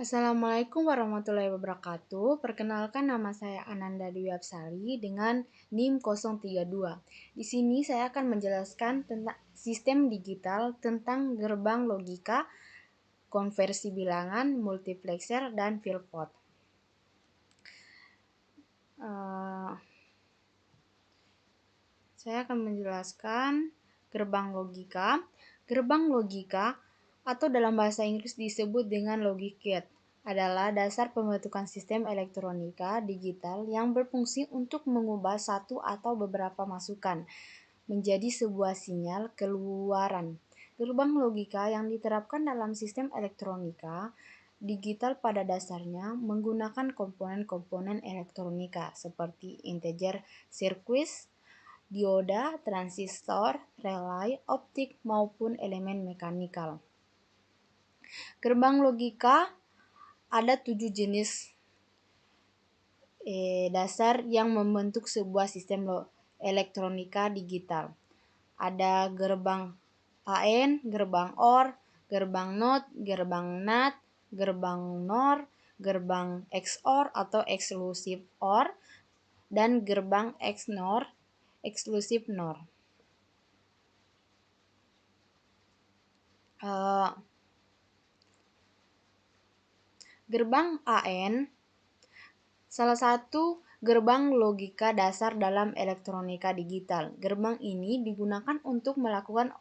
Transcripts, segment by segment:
Assalamualaikum warahmatullahi wabarakatuh. Perkenalkan, nama saya Ananda Dwi Apsari dengan NIM 032. Di sini saya akan menjelaskan tentang sistem digital, tentang gerbang logika, konversi bilangan, multiplexer, dan field-pot. Saya akan menjelaskan gerbang logika. Gerbang logika atau dalam bahasa Inggris disebut dengan logic gate adalah dasar pembentukan sistem elektronika digital yang berfungsi untuk mengubah satu atau beberapa masukan menjadi sebuah sinyal keluaran. Gerbang logika yang diterapkan dalam sistem elektronika digital pada dasarnya menggunakan komponen-komponen elektronika seperti integer circuits, dioda, transistor, relay, optik, maupun elemen mekanikal. Gerbang logika ada 7 jenis dasar yang membentuk sebuah sistem elektronika digital. Ada gerbang AN, gerbang OR, gerbang NOT, gerbang NAT, gerbang NOR, gerbang XOR atau exclusive OR, dan gerbang XNOR, exclusive NOR. Gerbang AN salah satu gerbang logika dasar dalam elektronika digital. Gerbang ini digunakan untuk melakukan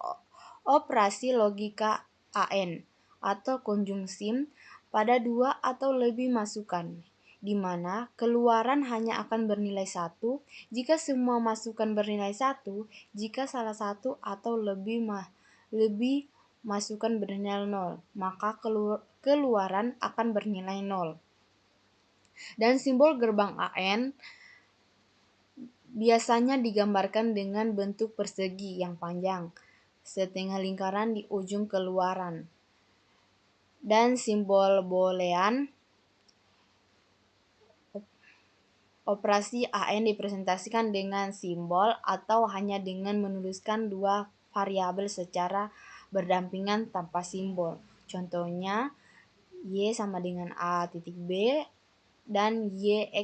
operasi logika AN atau konjungsi pada dua atau lebih masukan, di mana keluaran hanya akan bernilai 1 jika semua masukan bernilai 1, jika salah satu atau lebih masukan bernilai 0, maka keluaran akan bernilai 0. Dan simbol gerbang AN biasanya digambarkan dengan bentuk persegi yang panjang, setengah lingkaran di ujung keluaran. Dan simbol boolean, operasi AN dipresentasikan dengan simbol atau hanya dengan menuliskan dua variabel secara berdampingan tanpa simbol. Contohnya, Y sama dengan A titik B dan Y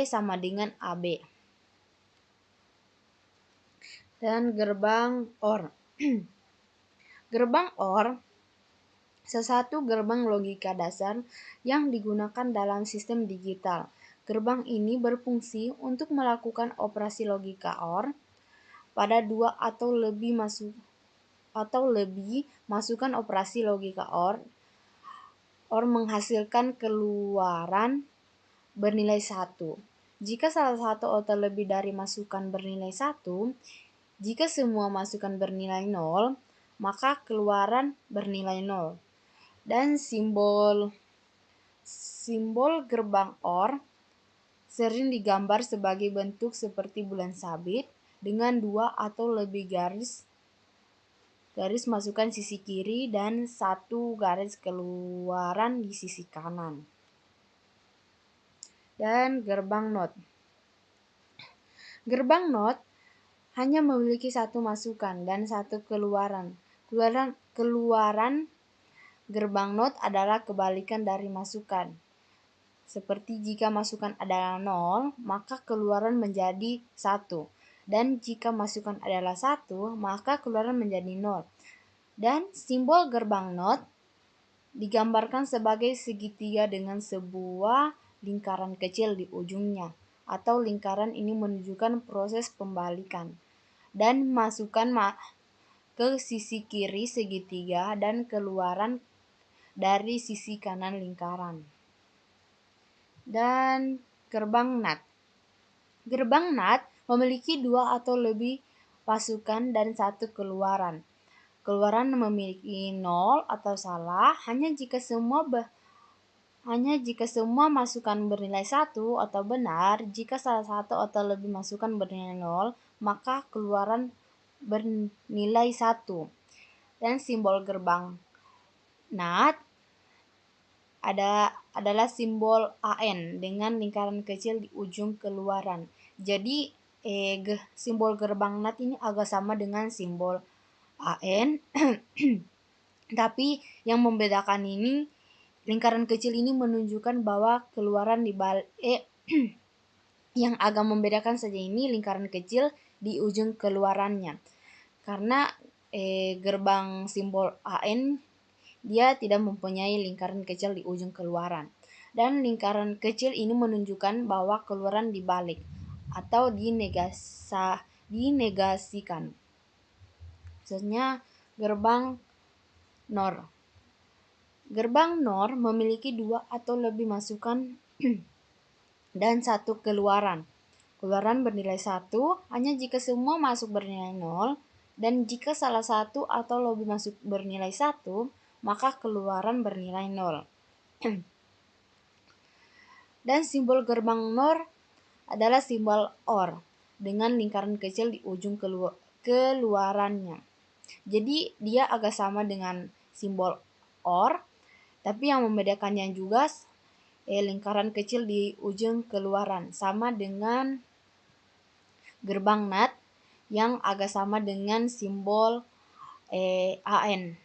sama dengan AB. Dan gerbang OR. Gerbang OR sesatu gerbang logika dasar yang digunakan dalam sistem digital. Gerbang ini berfungsi untuk melakukan operasi logika OR pada dua atau lebih masukan operasi logika OR menghasilkan keluaran bernilai 1. Jika salah satu atau lebih dari masukan bernilai 1, jika semua masukan bernilai 0, maka keluaran bernilai 0. Dan simbol gerbang OR sering digambar sebagai bentuk seperti bulan sabit dengan dua atau lebih garis masukan sisi kiri dan satu garis keluaran di sisi kanan. Dan gerbang NOT. Gerbang NOT hanya memiliki satu masukan dan satu keluaran. Keluaran gerbang NOT adalah kebalikan dari masukan. Seperti jika masukan adalah 0, maka keluaran menjadi 1. Dan jika masukan adalah 1, maka keluaran menjadi 0. Dan simbol gerbang NOT digambarkan sebagai segitiga dengan sebuah lingkaran kecil di ujungnya, atau lingkaran ini menunjukkan proses pembalikan. Dan masukkan ke sisi kiri segitiga dan keluaran dari sisi kanan lingkaran. Dan gerbang NAT. Gerbang NAT memiliki dua atau lebih masukan dan satu keluaran. Keluaran memiliki 0 atau salah hanya jika semua masukan bernilai 1 atau benar. Jika salah satu atau lebih masukan bernilai 0, maka keluaran bernilai 1. Dan simbol gerbang NAT adalah simbol AN dengan lingkaran kecil di ujung keluaran. Jadi simbol gerbang NAT ini agak sama dengan simbol AN tapi yang membedakan ini Lingkaran kecil ini menunjukkan bahwa keluaran di balik yang agak membedakan saja ini lingkaran kecil di ujung keluarannya. Karena gerbang simbol AN dia tidak mempunyai lingkaran kecil di ujung keluaran. Dan lingkaran kecil ini menunjukkan bahwa keluaran dibalik atau dinegasikan. Maksudnya gerbang NOR. Gerbang NOR memiliki 2 atau lebih masukan dan 1 keluaran. Keluaran bernilai 1 hanya jika semua masuk bernilai 0, dan jika salah satu atau lebih masuk bernilai 1, maka keluaran bernilai 0. Dan simbol gerbang NOR adalah simbol OR dengan lingkaran kecil di ujung keluarannya. Jadi dia agak sama dengan simbol OR, tapi yang membedakannya juga lingkaran kecil di ujung keluaran, sama dengan gerbang NAT yang agak sama dengan simbol AN.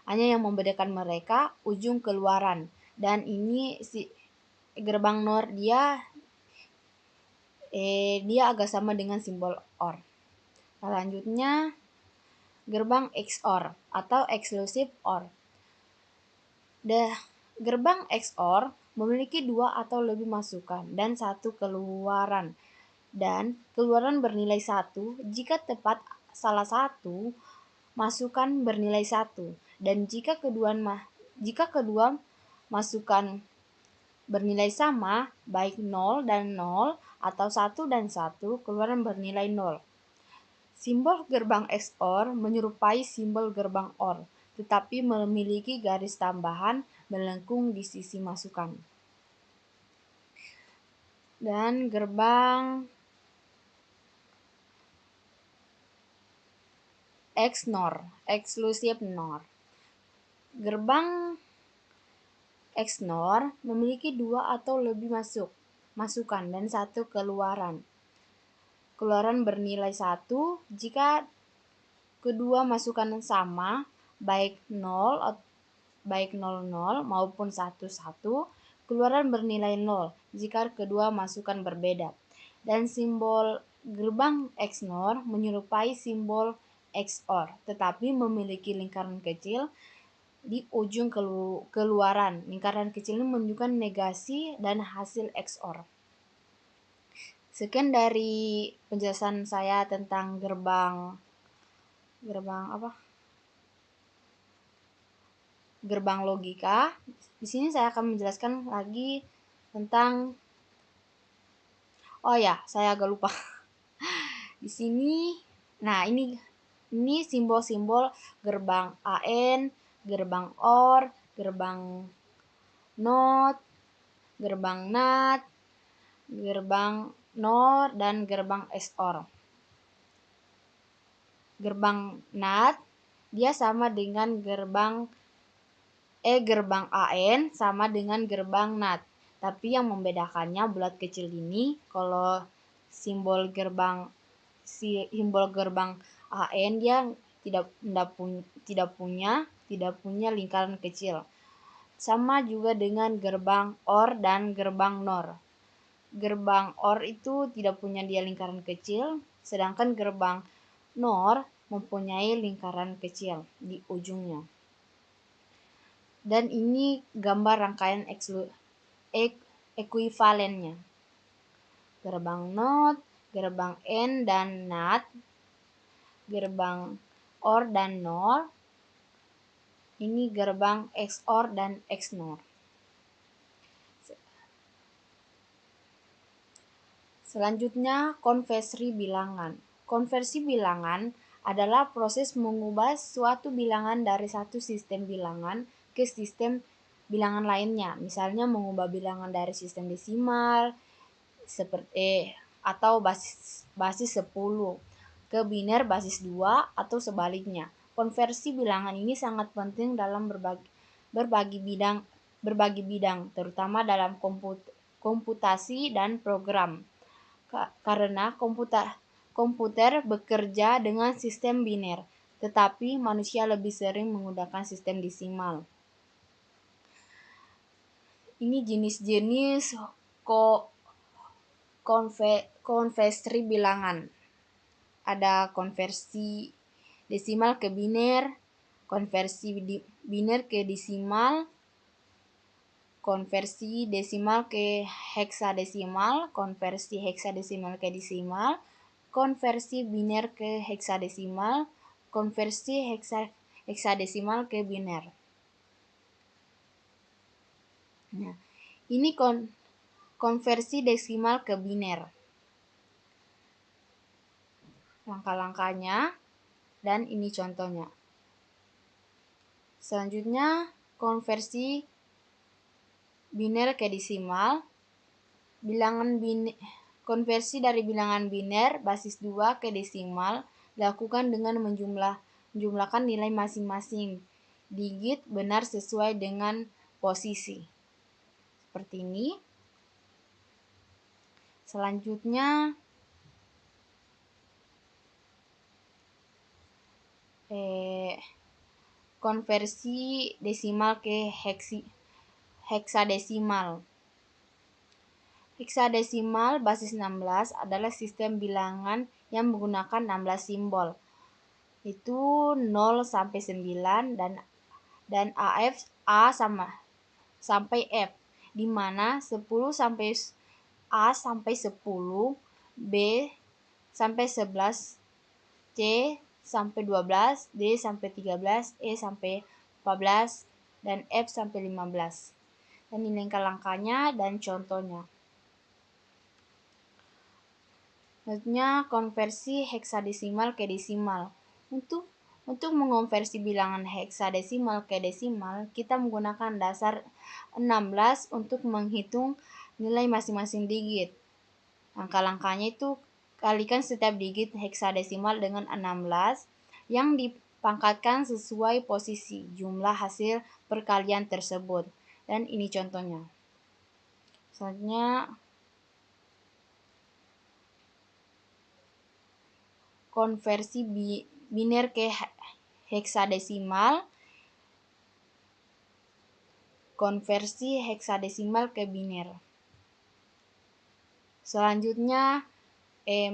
Hanya yang membedakan mereka ujung keluaran. Dan ini gerbang NOR dia agak sama dengan simbol OR. Selanjutnya gerbang XOR atau exclusive OR. Gerbang XOR memiliki 2 atau lebih masukan dan 1 keluaran. Dan keluaran bernilai 1 jika tepat salah satu masukan bernilai 1. Dan jika kedua masukan bernilai sama, baik 0 dan 0 atau 1 dan 1, keluaran bernilai 0. Simbol gerbang XOR menyerupai simbol gerbang OR, tetapi memiliki garis tambahan melengkung di sisi masukan. Dan gerbang XNOR, exclusive NOR. Gerbang XNOR memiliki 2 atau lebih masukan dan 1 keluaran. Keluaran bernilai 1 jika kedua masukan sama, baik 0 maupun 1 keluaran bernilai 0 jika kedua masukan berbeda. Dan simbol gerbang XNOR menyerupai simbol XOR, tetapi memiliki lingkaran kecil di ujung keluaran. Lingkaran kecil ini menunjukkan negasi dan hasil XOR. Sekian dari penjelasan saya tentang gerbang logika. Di sini saya akan menjelaskan lagi tentang saya agak lupa. Di sini ini simbol-simbol gerbang AN, gerbang OR, gerbang NOT, gerbang NAT, gerbang NOR, dan gerbang XOR. Gerbang NAT dia sama dengan gerbang AN sama dengan gerbang NAT. Tapi yang membedakannya bulat kecil ini, kalau simbol gerbang AN dia tidak punya lingkaran kecil. Sama juga dengan gerbang OR dan gerbang NOR. Gerbang OR itu tidak punya dia lingkaran kecil, sedangkan gerbang NOR mempunyai lingkaran kecil di ujungnya. Dan ini gambar rangkaian ekuivalennya. Gerbang NOT, gerbang N dan NAT, gerbang OR dan NOR, ini gerbang XOR dan XNOR. Selanjutnya, konversi bilangan. Konversi bilangan adalah proses mengubah suatu bilangan dari satu sistem bilangan ke sistem bilangan lainnya. Misalnya mengubah bilangan dari sistem desimal seperti atau basis 10 ke biner basis 2 atau sebaliknya. Konversi bilangan ini sangat penting dalam berbagi bidang, terutama dalam komputasi dan program. Karena komputer bekerja dengan sistem biner, tetapi manusia lebih sering menggunakan sistem desimal. Ini jenis-jenis konversi bilangan. Ada konversi desimal ke biner, konversi biner ke desimal, konversi desimal ke heksadesimal, konversi heksadesimal ke desimal, konversi biner ke heksadesimal, konversi heksadesimal ke biner. Nah, ini konversi desimal ke biner. Langkah-langkahnya dan ini contohnya. Selanjutnya, konversi biner ke desimal. Konversi dari bilangan biner basis 2 ke desimal dilakukan dengan menjumlahkan nilai masing-masing digit benar sesuai dengan posisi. Seperti ini. Selanjutnya, konversi desimal ke heksadesimal. Heksadesimal basis 16 adalah sistem bilangan yang menggunakan 16 simbol. Itu 0 sampai 9 dan A sampai F, di mana 10 sampai A sampai 10, B sampai 11, C sampai 12, D sampai 13, E sampai 14, dan F sampai 15. Dan ini langkah-langkahnya dan contohnya. Selanjutnya, konversi heksadesimal ke desimal. Untuk mengonversi bilangan heksadesimal ke desimal, kita menggunakan dasar 16 untuk menghitung nilai masing-masing digit. Langkah-langkahnya itu kalikan setiap digit heksadesimal dengan 16 yang dipangkatkan sesuai posisi jumlah hasil perkalian tersebut. Dan ini contohnya. Selanjutnya, konversi biner ke heksadesimal, konversi heksadesimal ke biner. Selanjutnya,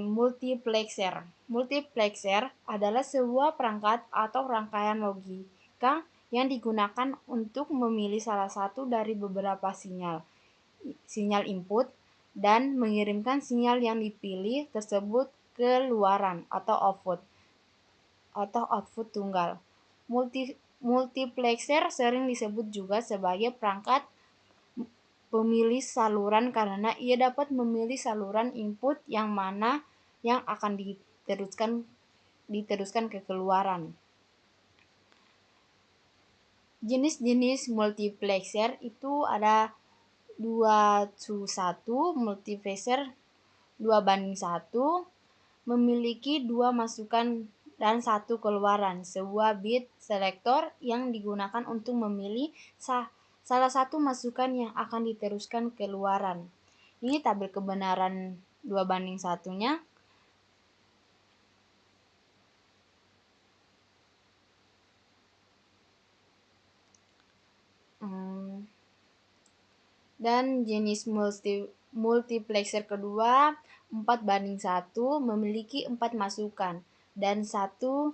multiplexer. Multiplexer adalah sebuah perangkat atau rangkaian logika yang digunakan untuk memilih salah satu dari beberapa sinyal input dan mengirimkan sinyal yang dipilih tersebut ke luaran atau output tunggal. Multiplexer sering disebut juga sebagai perangkat pemilih saluran karena ia dapat memilih saluran input yang mana yang akan diteruskan ke keluaran. Jenis-jenis multiplexer itu ada 2:1, multiplexer 2:1, memiliki 2 masukan dan 1 keluaran, sebuah bit selektor yang digunakan untuk memilih salah satu masukan yang akan diteruskan keluaran. Ini tabel kebenaran 2:1-nya. Dan jenis multiplexer kedua 4:1 memiliki 4 masukan dan 1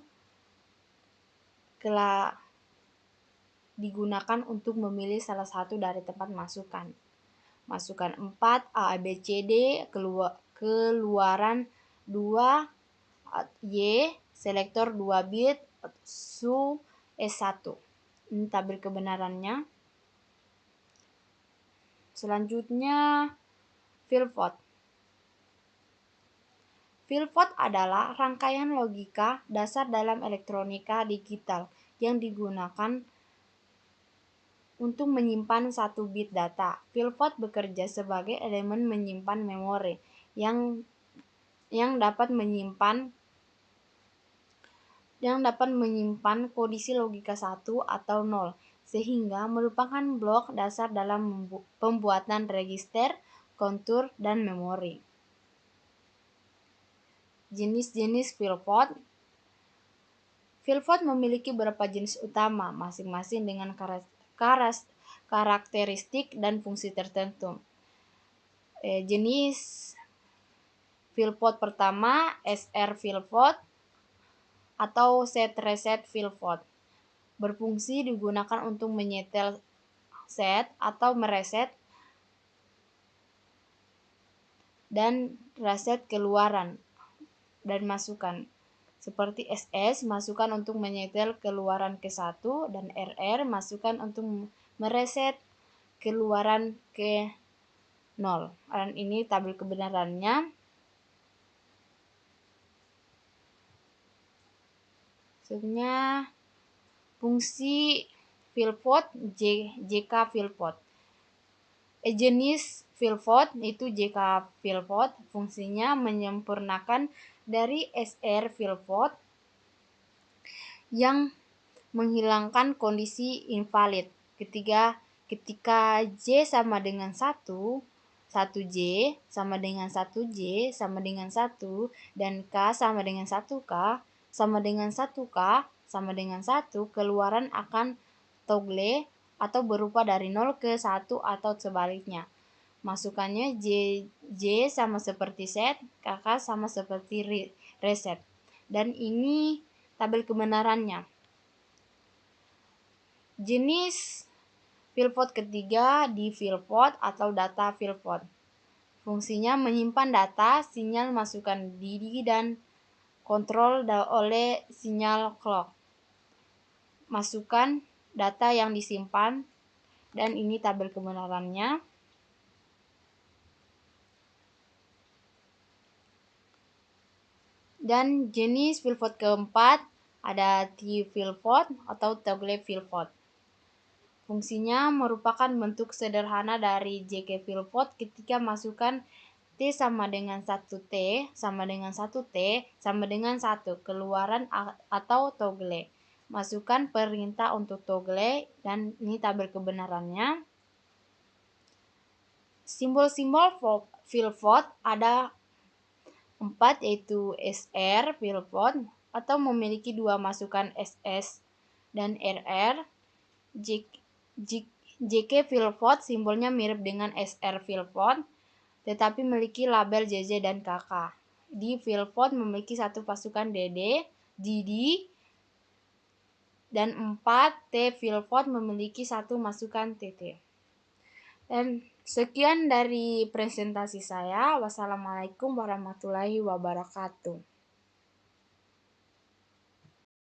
digunakan untuk memilih salah satu dari tempat masukan. Masukan 4 A, B, C, D, keluaran 2 Y, selektor 2 bit, SU S1. Ini tabel kebenarannya. Selanjutnya, fill-vote. Fill-vote adalah rangkaian logika dasar dalam elektronika digital yang digunakan untuk menyimpan 1 bit data. Fill-vote bekerja sebagai elemen menyimpan memori yang dapat menyimpan kondisi logika 1 atau 0, sehingga merupakan blok dasar dalam pembuatan register, kontur, dan memori. Jenis-jenis fill-vote. Fill-vote memiliki beberapa jenis utama, masing-masing dengan karakteristik dan fungsi tertentu. Jenis filpot pertama SR filpot atau set reset filpot. Berfungsi digunakan untuk menyetel set atau mereset dan reset keluaran dan masukan. Seperti SS masukan untuk menyetel keluaran ke 1 dan RR masukan untuk mereset keluaran ke 0. Dan ini tabel kebenarannya. Sebenarnya fungsi filpot JK filpot. Jenis filpot itu JK filpot, fungsinya menyempurnakan dari SR filpot yang menghilangkan kondisi invalid. Ketika J sama dengan 1, 1J sama dengan 1J sama dengan 1, dan K sama dengan 1K sama dengan 1K sama dengan 1, keluaran akan toggle atau berupa dari 0 ke 1 atau sebaliknya. Masukannya J sama seperti set, KK sama seperti reset. Dan ini tabel kebenarannya. Jenis filpot ketiga di filpot atau data filpot. Fungsinya menyimpan data, sinyal masukan DD dan kontrol oleh sinyal clock. Masukkan data yang disimpan, dan ini tabel kebenarannya. Dan jenis filpot keempat ada T filpot atau toggle filpot. Fungsinya merupakan bentuk sederhana dari JK filpot ketika masukkan T sama dengan 1T sama dengan 1T sama dengan 1 keluaran atau toggle. Masukkan perintah untuk toggle, dan ini tabel kebenarannya. Simbol-simbol filpot ada 4, yaitu SR filpot atau memiliki 2 masukan SS dan RR. JK filpot simbolnya mirip dengan SR filpot tetapi memiliki label JJ dan KK. Di filpot memiliki 1 pasukan DD, dan 4 T filpot memiliki 1 masukan TT. Dan sekian dari presentasi saya. Wassalamualaikum warahmatullahi wabarakatuh.